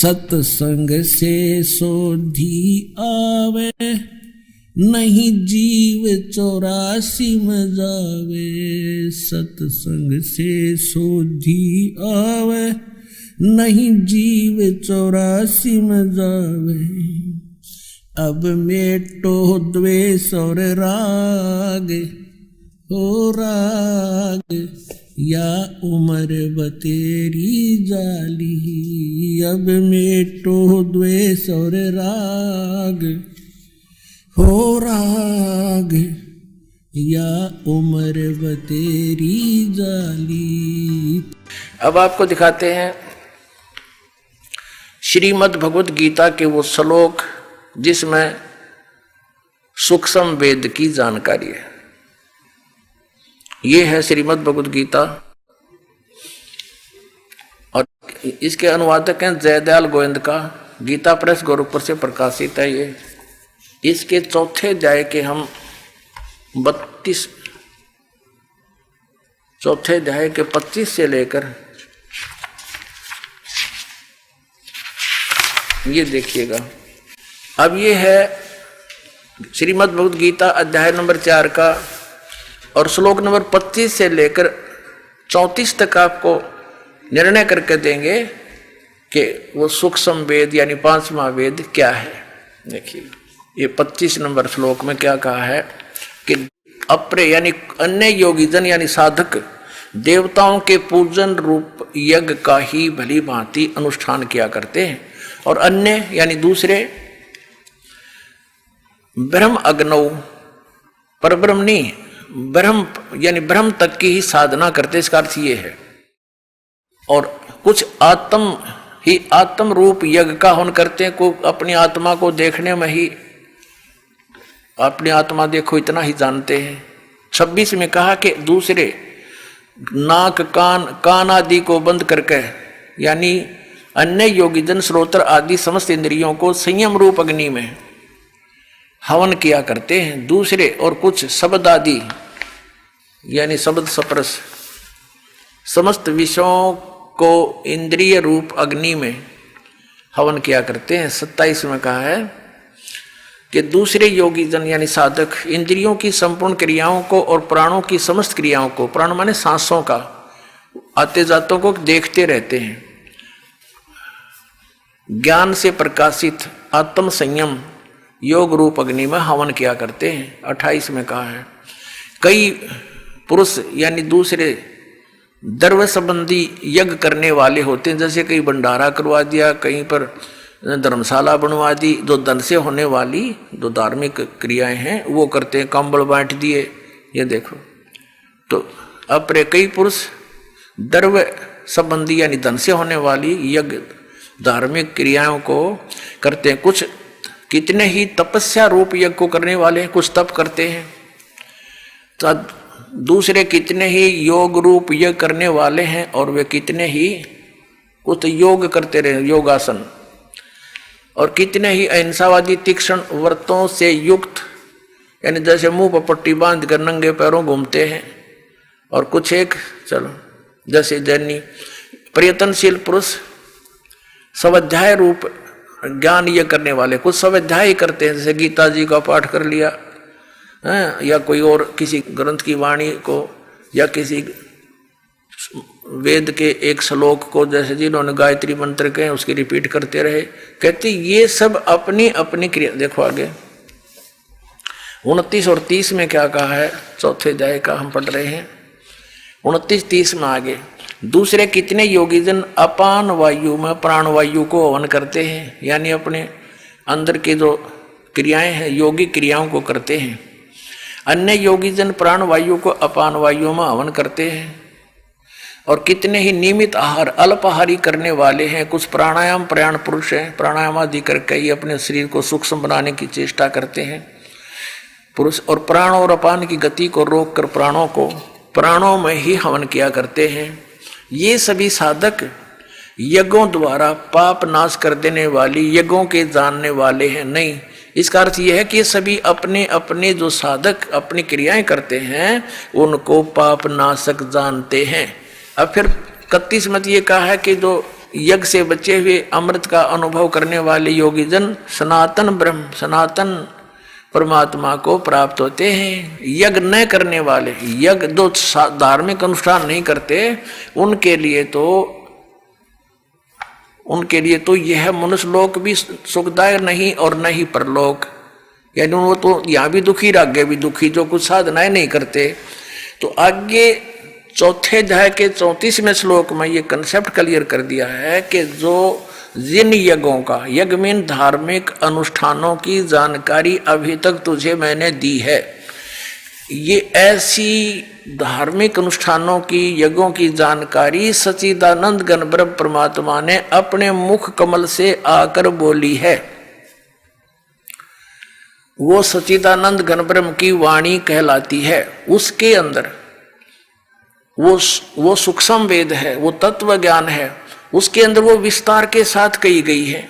सत्संग से सोधी आवे, नहीं जीव 84 में जावे। सत्संग से सोधी आवे, नहीं जीव 84 में जावे। अब मेटो द्वेष और राग, हो राग या उम्र बतेरी जाली। अब मेटो द्वेष और राग, हो राग या उम्र बतेरी जाली। अब आपको दिखाते हैं श्रीमद् भगवत गीता के वो श्लोक जिसमें सूक्ष्म वेद की जानकारी है। ये है श्रीमद् भगवत गीता और इसके अनुवादक हैं जयदयाल गोविंद का, गीता प्रेस गोरखपुर से प्रकाशित है ये। इसके चौथे अध्याय के हम 32 चौथे अध्याय के 25 से लेकर ये देखिएगा। अब ये है श्रीमद् भगवत गीता अध्याय नंबर 4 का और श्लोक नंबर 25 से लेकर 34 तक आपको निर्णय करके देंगे कि वो सूक्ष्म वेद यानी 5वां वेद क्या है। देखिए ये 25 नंबर श्लोक में क्या कहा है कि अपरे यानी अन्य योगीजन यानी साधक देवताओं के पूजन रूप यज्ञ का ही भली भांति अनुष्ठान किया करते हैं और अन्य यानी दूसरे ब्रह्म अग्नौ पर ब्रह्म नहीं, ब्रह्म यानी ब्रह्म तक की ही साधना करते। इसका अर्थ ये है। और कुछ आत्म रूप यज्ञ का हवन करते हैं, को अपनी आत्मा को देखने में ही अपनी आत्मा देखो इतना ही जानते हैं। 26 में कहा कि दूसरे नाक कान आदि को बंद करके यानी अन्य योगीजन श्रोत्र आदि समस्त इंद्रियों को संयम रूप अग्नि में हवन किया करते हैं। दूसरे और कुछ शब्द आदि यानी शब्द स्पर्श समस्त विषयों को इंद्रिय रूप अग्नि में हवन किया करते हैं। 27 में कहा है कि दूसरे योगी जन यानी साधक इंद्रियों की संपूर्ण क्रियाओं को और प्राणों की समस्त क्रियाओं को, प्राण माने सांसों का, आते जातों को देखते रहते हैं। ज्ञान से प्रकाशित आत्म संयम योग रूप अग्नि में हवन किया करते हैं। 28 में कहा है कई पुरुष यानी दूसरे द्रव्य संबंधी यज्ञ करने वाले होते हैं, जैसे कहीं भंडारा करवा दिया, कहीं पर धर्मशाला बनवा दी। जो धन से होने वाली जो धार्मिक क्रियाएं हैं वो करते हैं, कंबल बांट दिए, ये देखो। तो अपने कई पुरुष द्रव्य संबंधी यानी धन से होने वाली यज्ञ धार्मिक क्रियाओं को करते हैं। कुछ कितने ही तपस्या रूप यज्ञ को करने वाले हैं, कुछ तप करते हैं। तो दूसरे कितने ही योग रूप यज्ञ करने वाले हैं और वे कितने ही कुछ योग करते रहे, योगासन। और कितने ही अहिंसावादी तीक्ष्ण व्रतों से युक्त यानी जैसे मुंह पर पट्टी बांध कर नंगे पैरों घूमते हैं। और कुछ एक चलो जैसे जैनी प्रयत्नशील पुरुष स्वाध्याय रूप ज्ञान ये करने वाले, कुछ स्वाध्याय करते हैं, जैसे गीता जी का पाठ कर लिया है, या कोई और किसी ग्रंथ की वाणी को या किसी वेद के एक श्लोक को, जैसे जिन्होंने गायत्री मंत्र के उसकी रिपीट करते रहे। कहते ये सब अपनी अपनी क्रिया। देखो आगे 29 और 30 में क्या कहा है, चौथे अध्याय का हम पढ़ रहे हैं। 29-30 में आगे दूसरे कितने योगीजन अपान वायु में प्राण वायु को हवन करते हैं, यानी अपने अंदर के जो क्रियाएं हैं योगी क्रियाओं को करते हैं। अन्य योगीजन प्राण वायु को अपान वायु में हवन करते हैं। और कितने ही नियमित आहार अल्पाहारी करने वाले हैं। कुछ प्राणायाम प्रयाण पुरुष हैं, प्राणायाम आदि करके ही अपने शरीर को सूक्ष्म बनाने की चेष्टा करते हैं पुरुष। और प्राण और अपान की गति को रोक कर प्राणों को प्राणों में ही हवन किया करते हैं। ये सभी साधक यज्ञों द्वारा पाप नाश कर देने वाली यज्ञों के जानने वाले हैं नहीं। इसका अर्थ यह है कि ये सभी अपने अपने जो साधक अपनी क्रियाएं करते हैं उनको पाप नाशक जानते हैं। अब फिर 31 मत ये कहा है कि जो यज्ञ से बचे हुए अमृत का अनुभव करने वाले योगी जन सनातन ब्रह्म, सनातन परमात्मा को प्राप्त होते हैं। यज्ञ न करने वाले, यज्ञ जो धार्मिक अनुष्ठान नहीं करते, उनके लिए तो यह मनुष्य लोक भी सुखदायक नहीं और न ही परलोक, यानी वो तो यहाँ भी दुखी और आगे भी दुखी, जो कुछ साधनाएं नहीं करते। तो आगे चौथे अध्याय के 34वें श्लोक में ये कंसेप्ट क्लियर कर दिया है कि जो जिन यज्ञों का, यज्ञ में धार्मिक अनुष्ठानों की जानकारी अभी तक तुझे मैंने दी है, ये ऐसी धार्मिक अनुष्ठानों की, यज्ञों की जानकारी सच्चिदानंद घन ब्रह्म परमात्मा ने अपने मुख कमल से आकर बोली है। वो सच्चिदानंद घन ब्रह्म की वाणी कहलाती है। उसके अंदर वो सूक्ष्म वेद है, वो तत्व ज्ञान है, उसके अंदर वो विस्तार के साथ कही गई है।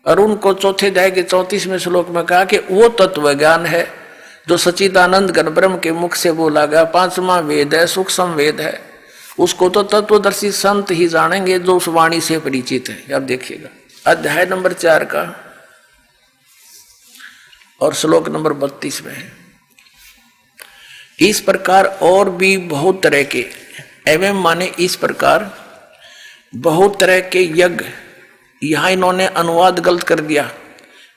और उनको चौथे अध्याय के 34वें श्लोक में कहा कि वो तत्व ज्ञान है जो सच्चिदानंद घन ब्रह्म के मुख से बोला गया, 5वां वेद है, सूक्ष्म वेद है। उसको तो तत्वदर्शी संत ही जानेंगे जो उस वाणी से परिचित है। अब देखिएगा अध्याय नंबर 4 का और श्लोक नंबर 32 में है। इस प्रकार और भी बहुत तरह के, एवं माने इस प्रकार बहुत तरह के यज्ञ, यहां इन्होंने अनुवाद गलत कर दिया,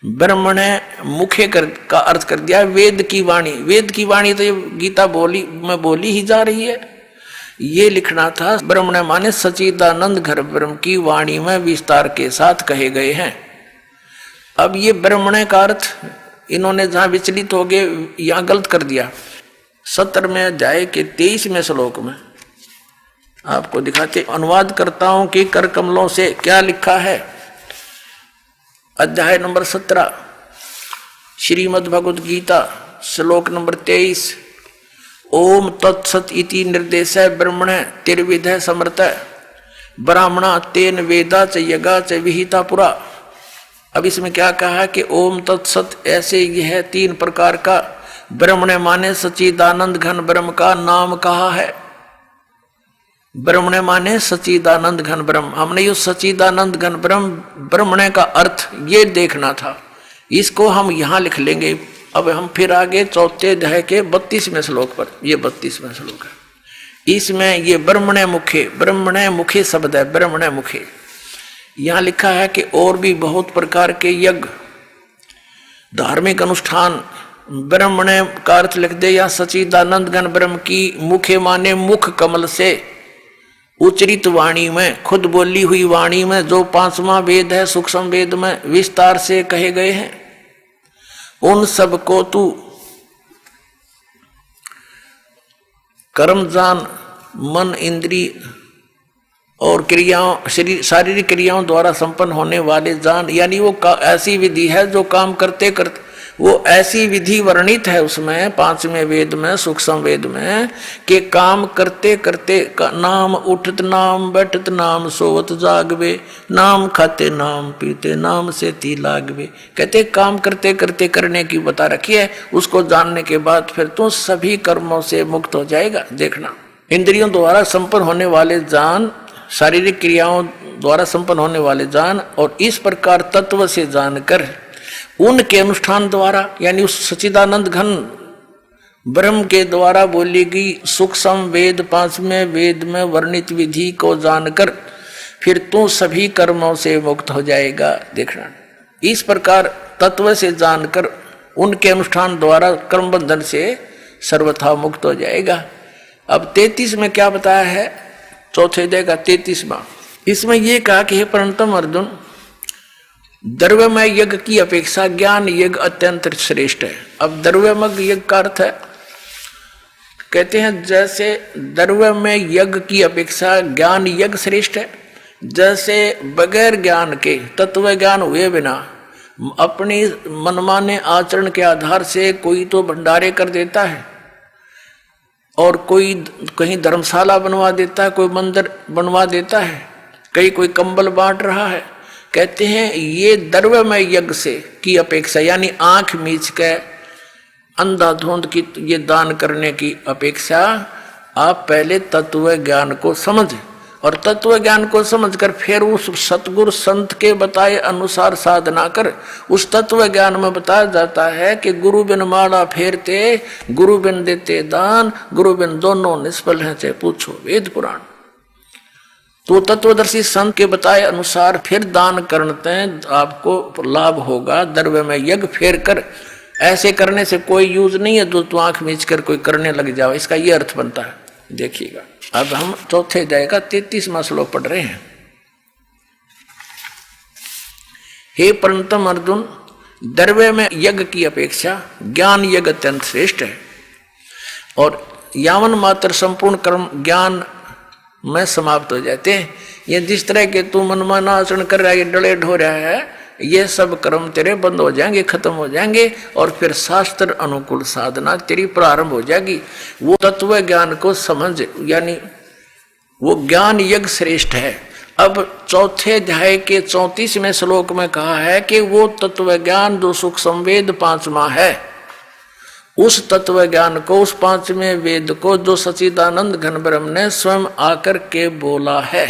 ब्रह्मण मुखे का अर्थ कर दिया वेद की वाणी। वेद की वाणी तो ये गीता में बोली ही जा रही है, ये लिखना था ब्रह्मण माने सच्चिदानंद घन ब्रह्म की वाणी में विस्तार के साथ कहे गए हैं। अब ये ब्रह्मण का अर्थ इन्होंने जहां विचलित हो गए, यहां गलत कर दिया। 17वें अध्याय के 23वें श्लोक में आपको दिखाते अनुवादकर्ताओं के कर कमलों से क्या लिखा है। अध्याय नंबर 17 श्रीमद् भगवद गीता श्लोक नंबर 23। ओम तत्सत इति निर्देश ब्रह्मण तिर्विध समर्थ ब्राह्मणा तेन वेदा च यगा च विहिता पुरा। अब इसमें क्या कहा है कि ओम तत्सत, ऐसे यह 3 प्रकार का ब्रह्मण माने सच्चिदानंद घन ब्रह्म का नाम कहा है। ब्रह्मण माने सच्चिदानंद घन ब्रह्म, हमने ये सच्चिदानंद घन ब्रह्म ब्रह्मण का अर्थ ये देखना था, इसको हम यहाँ लिख लेंगे। अब हम फिर आगे चौथे अध्याय के 32वें श्लोक पर, ये 32वां श्लोक है, इसमें ये ब्रह्मण मुखे शब्द है, ब्रह्मण मुखे। यहाँ लिखा है कि और भी बहुत प्रकार के यज्ञ, धार्मिक अनुष्ठान, ब्रह्मण का अर्थ लिख दे या सच्चिदानंद घन ब्रह्म की मुखे माने मुख कमल से उच्चरित वाणी में, खुद बोली हुई वाणी में, जो 5वां वेद है सूक्ष्म वेद में विस्तार से कहे गए हैं, उन सब को तू कर्म जान, मन इंद्रिय और क्रियाओं, शारीरिक क्रियाओं द्वारा संपन्न होने वाले जान, यानी वो ऐसी विधि है जो काम करते करते, वो ऐसी विधि वर्णित है उसमें 5वें वेद में सूक्ष्म वेद में कि काम करते करते नाम उठत नाम बैठत नाम सोवत जागवे, नाम खाते नाम पीते नाम से ती लागवे। कहते काम करते करते करने की बता रखी है, उसको जानने के बाद फिर तो सभी कर्मों से मुक्त हो जाएगा। देखना, इंद्रियों द्वारा संपन्न होने वाले जान, शारीरिक क्रियाओं द्वारा संपन्न होने वाले जान, और इस प्रकार तत्व से जानकर उनके अनुष्ठान द्वारा, यानी उस सच्चिदानंद घन ब्रह्म के द्वारा बोली गई सूक्ष्म वेद 5वें वेद में वर्णित विधि को जानकर फिर तू सभी कर्मों से मुक्त हो जाएगा। देखना, इस प्रकार तत्व से जानकर उनके अनुष्ठान द्वारा कर्म बंधन से सर्वथा मुक्त हो जाएगा। अब 33 में क्या बताया है, चौथे अध्याय का 33वां, इसमें यह कहा कि हे परंतम अर्जुन, द्रव्यमय यज्ञ की अपेक्षा ज्ञान यज्ञ अत्यंत श्रेष्ठ है। अब द्रव्यमय यज्ञ का अर्थ है, कहते हैं जैसे द्रव्यमय यज्ञ की अपेक्षा ज्ञान यज्ञ श्रेष्ठ है, जैसे बगैर ज्ञान के, तत्व ज्ञान हुए बिना अपनी मनमाने आचरण के आधार से कोई तो भंडारे कर देता है और कोई कहीं धर्मशाला बनवा देता है, कोई मंदिर बनवा देता है, कोई कंबल बांट रहा है। कहते हैं ये द्रव्यमय यज्ञ से की अपेक्षा, यानी आंख मीच के अंधाधुंध की ये दान करने की अपेक्षा आप पहले तत्व ज्ञान को समझ और तत्व ज्ञान को समझकर फिर उस सतगुरु संत के बताए अनुसार साधना कर। उस तत्व ज्ञान में बताया जाता है कि गुरु बिन माला फेरते, गुरु बिन देते दान, गुरु बिन दोनों निष्फल हैं, चाहे पूछो वेद पुराण। तो तत्वदर्शी संत के बताए अनुसार फिर दान करते हैं, आपको लाभ होगा। द्रव्य में यज्ञ फेर कर, ऐसे करने से कोई यूज नहीं है जो तू आंख मीच कर कोई करने लग जाओ, इसका ये अर्थ बनता है। देखिएगा, अब हम चौथे अध्याय का 33वां श्लोक पढ़ रहे हैं। हे परंतम अर्जुन, द्रव्य में यज्ञ की अपेक्षा ज्ञान यज्ञ अत्यंत श्रेष्ठ है, और यावन मात्र संपूर्ण कर्म ज्ञान में समाप्त हो जाते हैं। ये जिस तरह के तू मनमाना आचरण कर रहा है, ये डले ढो रहा है, ये सब कर्म तेरे बंद हो जाएंगे, खत्म हो जाएंगे, और फिर शास्त्र अनुकूल साधना तेरी प्रारंभ हो जाएगी। वो तत्व ज्ञान को समझ, यानी वो ज्ञान यज्ञ श्रेष्ठ है। अब चौथे अध्याय के 34वें श्लोक में कहा है कि वो तत्व ज्ञान जो सुख संवेद 5वां है, उस तत्व ज्ञान को, उस 5वें वेद को जो सच्चिदानंद घन ब्रह्म ने स्वयं आकर के बोला है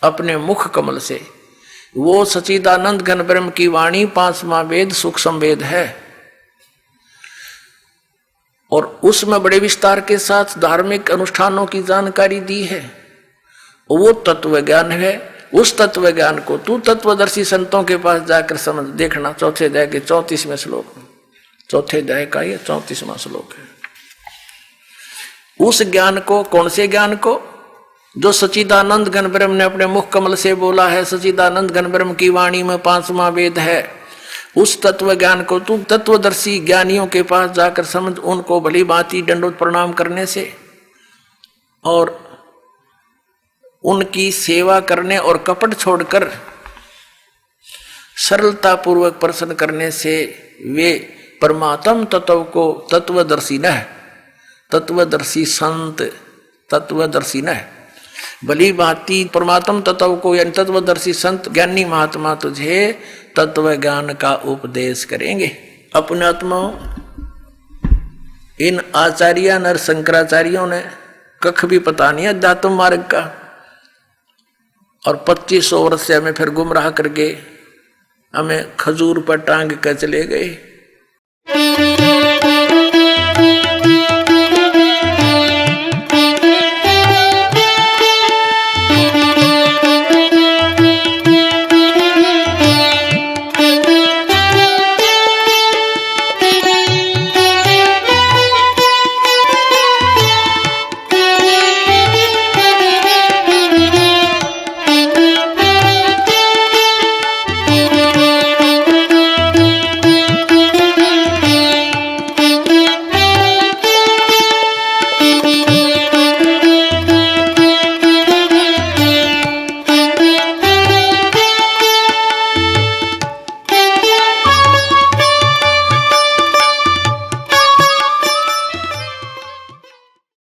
अपने मुख कमल से, वो सच्चिदानंद घन ब्रह्म की वाणी 5वां वेद सुख संवेद है। और उसमें बड़े विस्तार के साथ धार्मिक अनुष्ठानों की जानकारी दी है। वो तत्व ज्ञान है। उस तत्व ज्ञान को तू तत्वदर्शी संतों के पास जाकर समझ देखना। चौथे अध्याय के 34वें श्लोक में, चौथे अध्याय का ये 34वां श्लोक है। उस ज्ञान को, कौन से ज्ञान को? जो सच्चिदानंद घन ब्रह्म ने अपने मुख कमल से बोला है, सच्चिदानंद घन ब्रह्म की वाणी में 5वां वेद है। उस तत्व ज्ञान को तू तत्वदर्शी ज्ञानियों के पास जाकर समझ, उनको भली भांति दंडवत प्रणाम करने से और उनकी सेवा करने और कपट छोड़कर सरलता पूर्वक प्रसन्न करने से वे परमात्म तत्व को तत्वदर्शी न, तत्वदर्शी संत, तत्वदर्शी न भली भांति परमात्म तत्व को, यानी तत्वदर्शी संत ज्ञानी महात्मा तुझे तत्व ज्ञान का उपदेश करेंगे। अपने आत्माओं, इन आचार्य नर शंकराचार्यों ने कख भी पता नहीं अध्यात्म मार्ग का, और 2500 वर्ष से हमें फिर गुमराह करके हमें खजूर पर टांग कर चले गए।